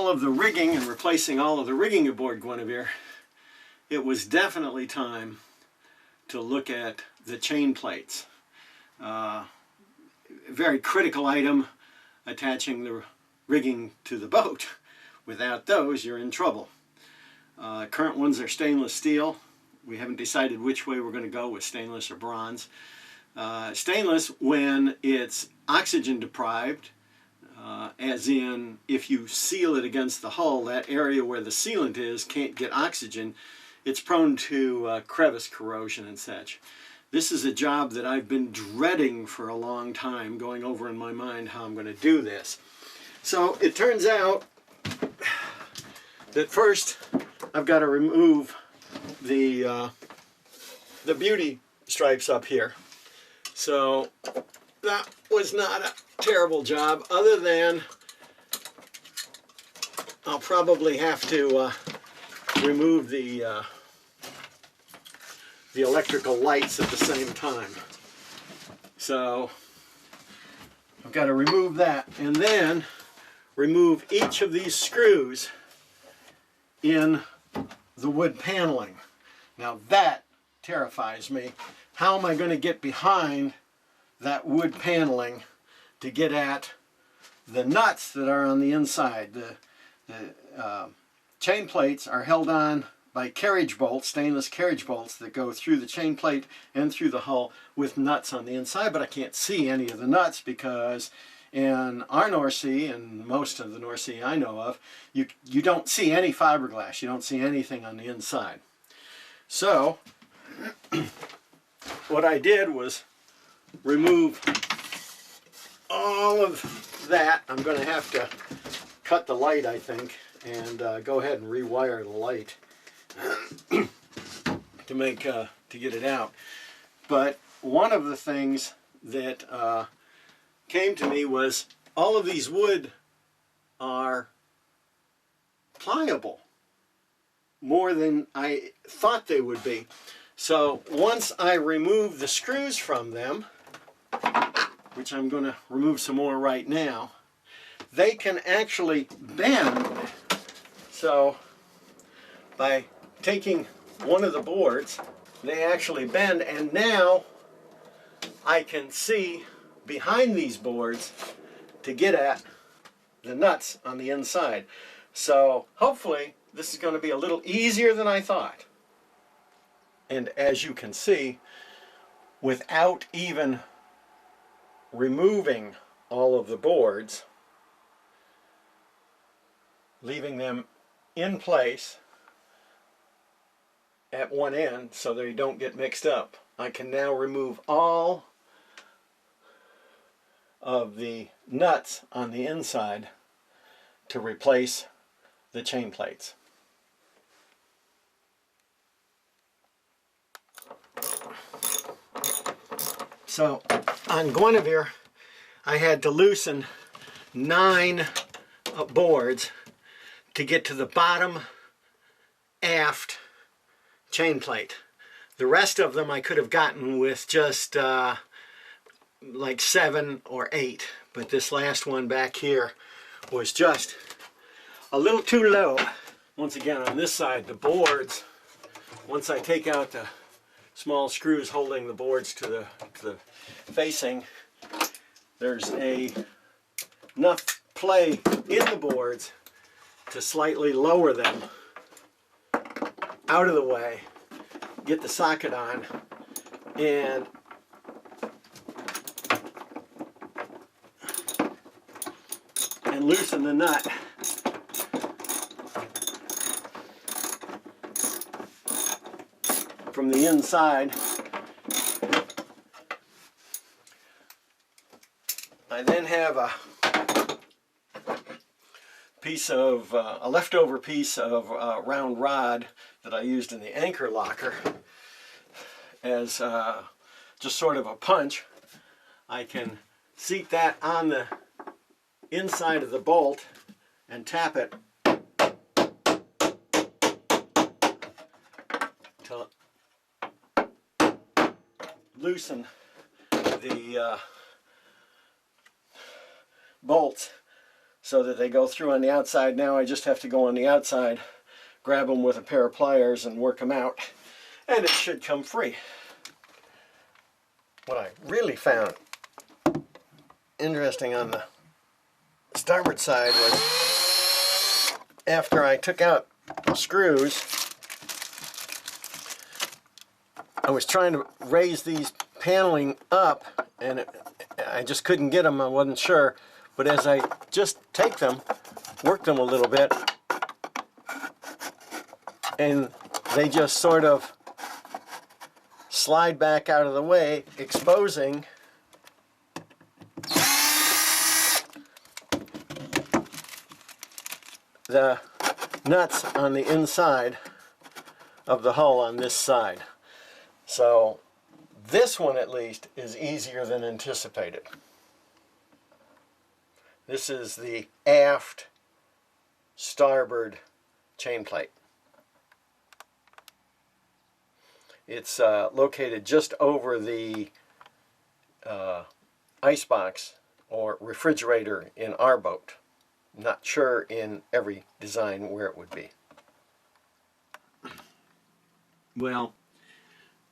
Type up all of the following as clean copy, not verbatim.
all of the rigging and replacing all of the rigging aboard Guinevere, it was definitely time to look at the chain plates. Very critical item, attaching the rigging to the boat. Without those, you're in trouble. Current ones are stainless steel. We haven't decided which way we're going to go with stainless or bronze. Stainless, when it's oxygen deprived, as in if you seal it against the hull, that area where the sealant is can't get oxygen, it's prone to crevice corrosion and such. This is a job that I've been dreading for a long time, going over in my mind how I'm going to do this. So it turns out that first I've got to remove the beauty stripes up here. So that was not a terrible job, other than I'll probably have to remove the electrical lights at the same time. So I've got to remove that, and then remove each of these screws in the wood paneling. Now that terrifies me. How am I going to get behind that wood paneling to get at the nuts that are on the inside? The chain plates are held on by carriage bolts, stainless carriage bolts that go through the chain plate and through the hull with nuts on the inside, but I can't see any of the nuts because in our North Sea, and most of the North Sea I know of, you don't see any fiberglass. You don't see anything on the inside. So what I did was remove all of that. I'm going to have to cut the light, I think, and go ahead and rewire the light to get it out. But one of the things that came to me was all of these wood are pliable more than I thought they would be. So once I remove the screws from them, which I'm going to remove some more right now, they can actually bend. So by taking one of the boards, they actually bend, and now I can see behind these boards to get at the nuts on the inside. So hopefully this is going to be a little easier than I thought. And as you can see, without even removing all of the boards, leaving them in place at one end so they don't get mixed up, I can now remove all of the nuts on the inside to replace the chain plates. So on Guinevere, I had to loosen 9 boards to get to the bottom aft chain plate. The rest of them I could have gotten with just like 7 or 8, but this last one back here was just a little too low. Once again, on this side, the boards, once I take out the small screws holding the boards to the facing, there's enough play in the boards to slightly lower them out of the way, get the socket on, and loosen the nut. From the inside. I then have a leftover piece of round rod that I used in the anchor locker as just sort of a punch. I can seat that on the inside of the bolt and tap it to loosen the bolts. so that they go through on the outside. Now I just have to go on the outside, grab them with a pair of pliers and work them out, and it should come free. What I really found interesting on the starboard side was after I took out the screws, I was trying to raise these paneling up and I just couldn't get them. I wasn't sure, but as I just take them, work them a little bit, and they just sort of slide back out of the way, exposing the nuts on the inside of the hull on this side. So this one at least is easier than anticipated. This is the aft starboard chain plate. It's located just over the icebox or refrigerator in our boat. Not sure in every design where it would be. Well,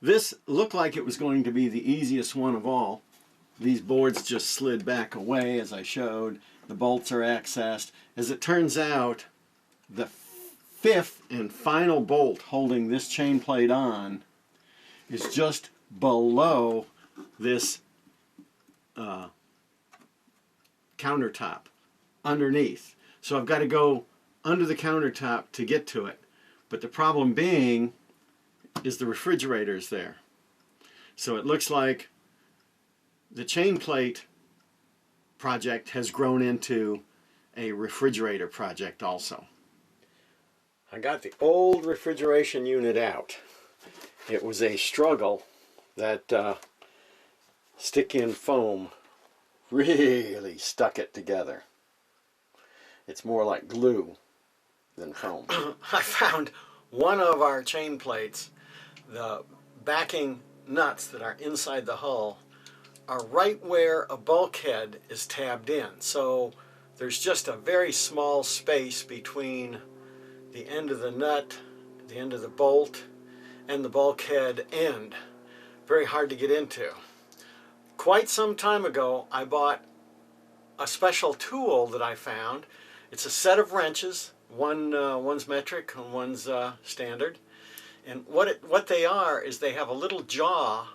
this looked like it was going to be the easiest one of all. These boards just slid back away as I showed. The bolts are accessed. As it turns out, the fifth and final bolt holding this chain plate on is just below this countertop underneath. So I've got to go under the countertop to get to it. But the problem being is the refrigerator's there. So it looks like the chain plate project has grown into a refrigerator project also. I got the old refrigeration unit out. It was a struggle. That stick-in foam really stuck it together. It's more like glue than foam. I found one of our chain plates, the backing nuts that are inside the hull, are right where a bulkhead is tabbed in. So there's just a very small space between the end of the nut, the end of the bolt, and the bulkhead end. Very hard to get into. Quite some time ago, I bought a special tool that I found. It's a set of wrenches. One's metric and one's standard. And what they are is they have a little jaw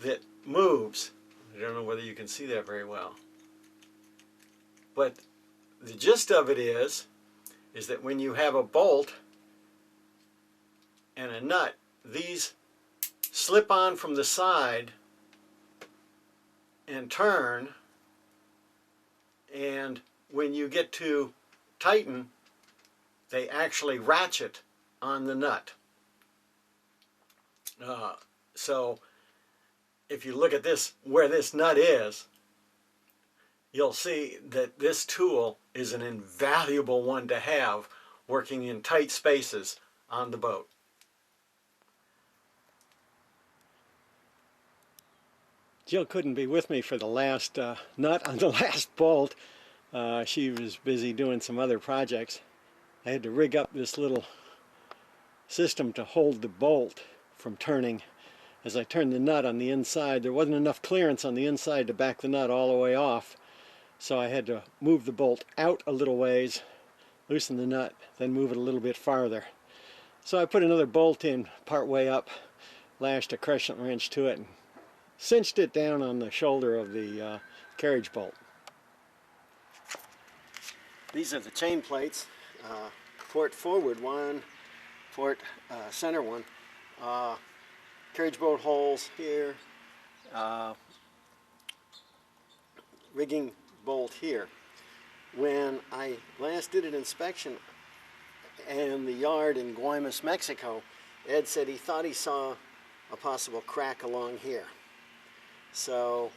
that moves. I don't know whether you can see that very well. But the gist of it is that when you have a bolt and a nut, these slip on from the side and turn, and when you get to tighten, they actually ratchet on the nut. So if you look at this, where this nut is, you'll see that this tool is an invaluable one to have working in tight spaces on the boat. Jill couldn't be with me for the last nut on the last bolt. She was busy doing some other projects. I had to rig up this little system to hold the bolt from turning. As I turned the nut on the inside, there wasn't enough clearance on the inside to back the nut all the way off. So I had to move the bolt out a little ways, loosen the nut, then move it a little bit farther. So I put another bolt in part way up, lashed a crescent wrench to it, and cinched it down on the shoulder of the carriage bolt. These are the chain plates, port forward one, port center one, carriage bolt holes here, rigging bolt here. When I last did an inspection in the yard in Guaymas, Mexico, Ed said he thought he saw a possible crack along here. So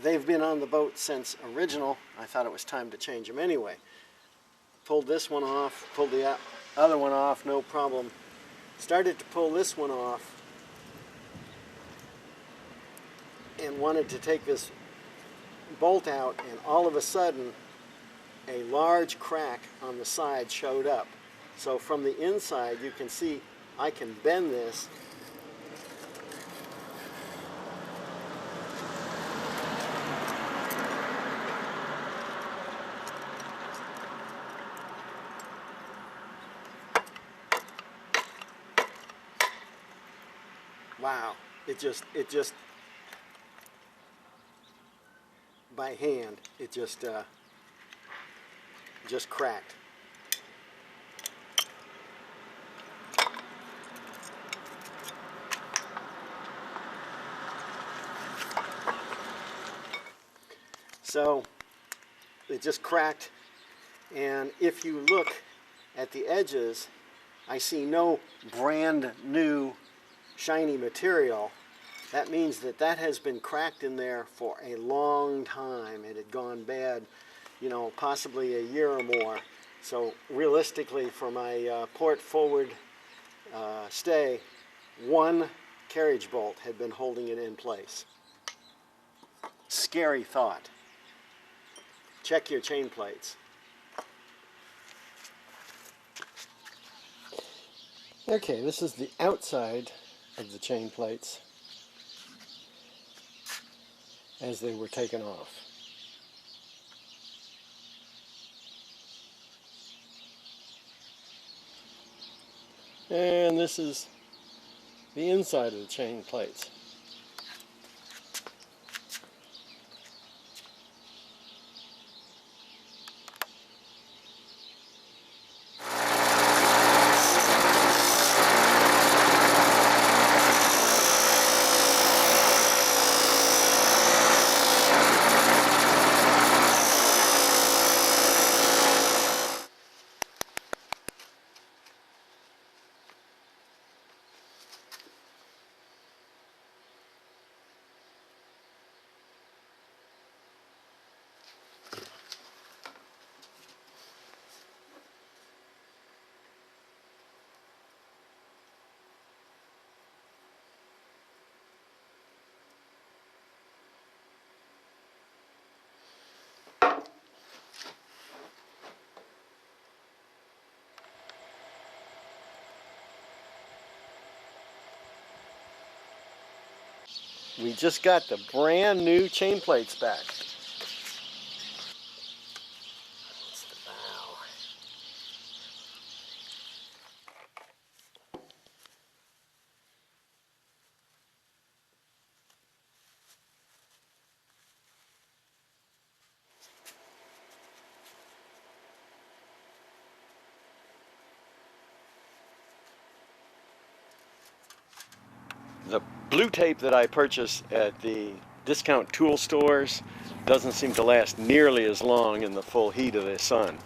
they've been on the boat since original. I thought it was time to change them anyway. Pulled this one off, pulled the other one off, no problem. Started to pull this one off and wanted to take this bolt out, and all of a sudden a large crack on the side showed up. So from the inside you can see I can bend this wow, it just by hand it just cracked. So it just cracked, and if you look at the edges, I see no brand new shiny material. That means that that has been cracked in there for a long time. It had gone bad, you know, possibly a year or more. So realistically, for my port forward stay, one carriage bolt had been holding it in place. Scary thought. Check your chain plates. Okay, this is the outside of the chain plates as they were taken off. And this is the inside of the chain plates. We just got the brand new chain plates back. That's the bow. The blue tape that I purchased at the discount tool stores doesn't seem to last nearly as long in the full heat of the sun.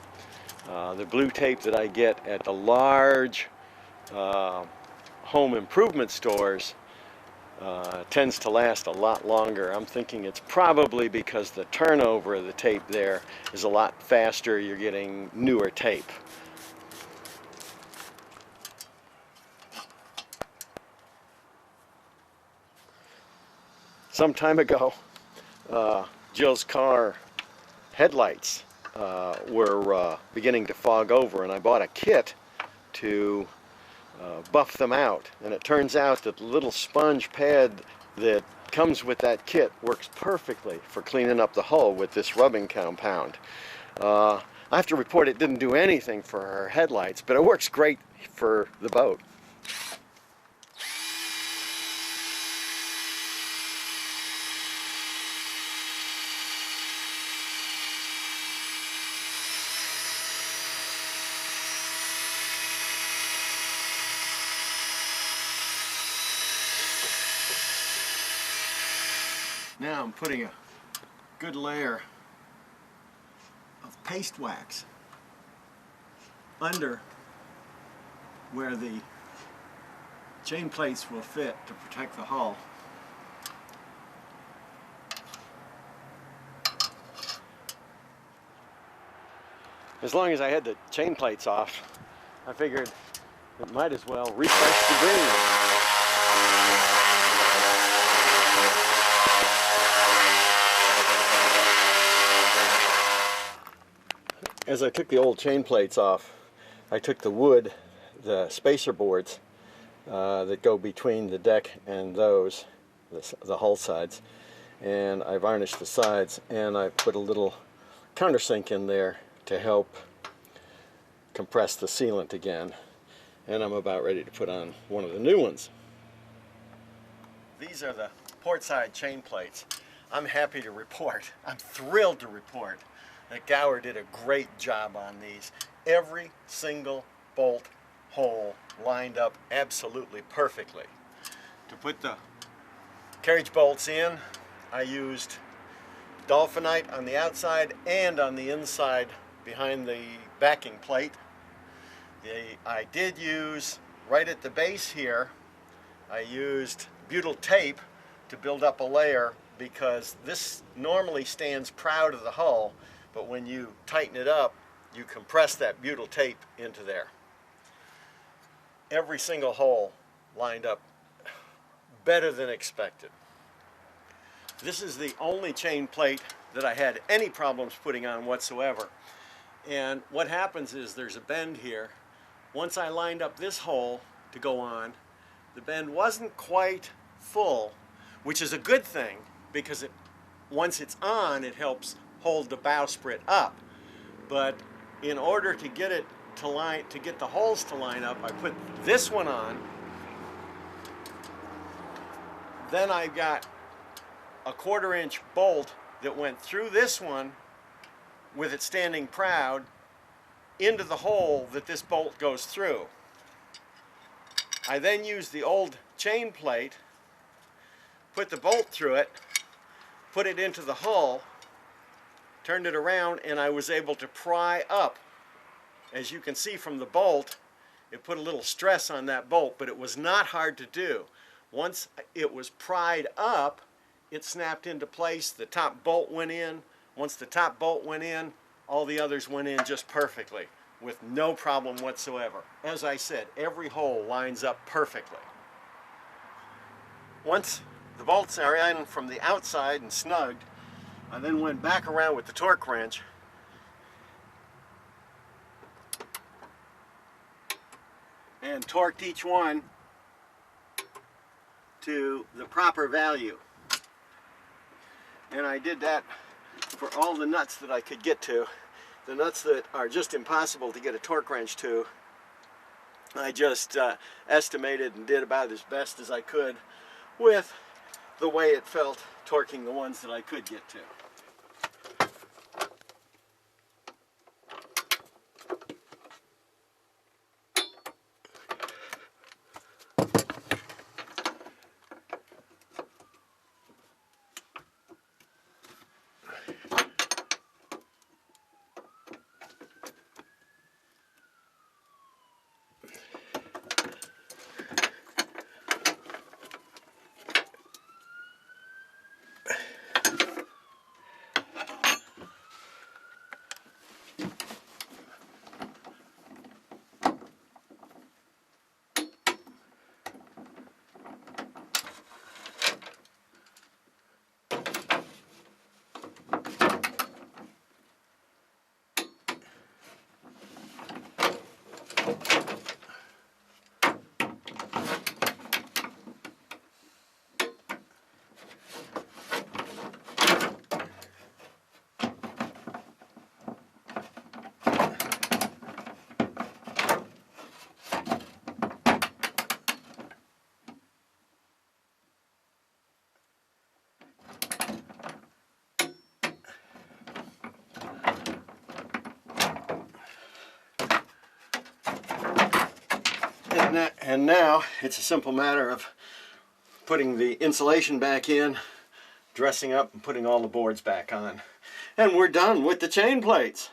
The blue tape that I get at the large home improvement stores tends to last a lot longer. I'm thinking it's probably because the turnover of the tape there is a lot faster. You're getting newer tape. Some time ago, Jill's car headlights were beginning to fog over, and I bought a kit to buff them out. And it turns out that the little sponge pad that comes with that kit works perfectly for cleaning up the hull with this rubbing compound. I have to report it didn't do anything for her headlights, but it works great for the boat. Now I'm putting a good layer of paste wax under where the chain plates will fit to protect the hull. As long as I had the chain plates off, I figured it might as well refresh the green. as I took the old chain plates off, I took the wood, the spacer boards that go between the deck and those, the hull sides, and I varnished the sides, and I put a little countersink in there to help compress the sealant again. And I'm about ready to put on one of the new ones. These are the port side chain plates. I'm happy to report, I'm thrilled to report that Gower did a great job on these. Every single bolt hole lined up absolutely perfectly. To put the carriage bolts in, I used dolphinite on the outside and on the inside behind the backing plate. I did use, right at the base here, I used butyl tape to build up a layer, because this normally stands proud of the hull, but when you tighten it up, you compress that butyl tape into there. Every single hole lined up better than expected. This is the only chain plate that I had any problems putting on whatsoever. And what happens is there's a bend here. Once I lined up this hole to go on, the bend wasn't quite full, which is a good thing, because once it's on, it helps hold the bowsprit up. But in order to get it to get the holes to line up, I put this one on. Then I got a 1/4 inch bolt that went through this one with it standing proud into the hole that this bolt goes through. I then used the old chain plate, put the bolt through it, put it into the hull, turned it around, and I was able to pry up. As you can see from the bolt, it put a little stress on that bolt, but it was not hard to do. Once it was pried up, it snapped into place. The top bolt went in. Once the top bolt went in, all the others went in just perfectly with no problem whatsoever. As I said, every hole lines up perfectly. Once the bolts are in from the outside and snugged, I then went back around with the torque wrench and torqued each one to the proper value. And I did that for all the nuts that I could get to. The nuts that are just impossible to get a torque wrench to, I just estimated and did about as best as I could with the way it felt torquing the ones that I could get to. And now it's a simple matter of putting the insulation back in, dressing up, and putting all the boards back on. And we're done with the chain plates.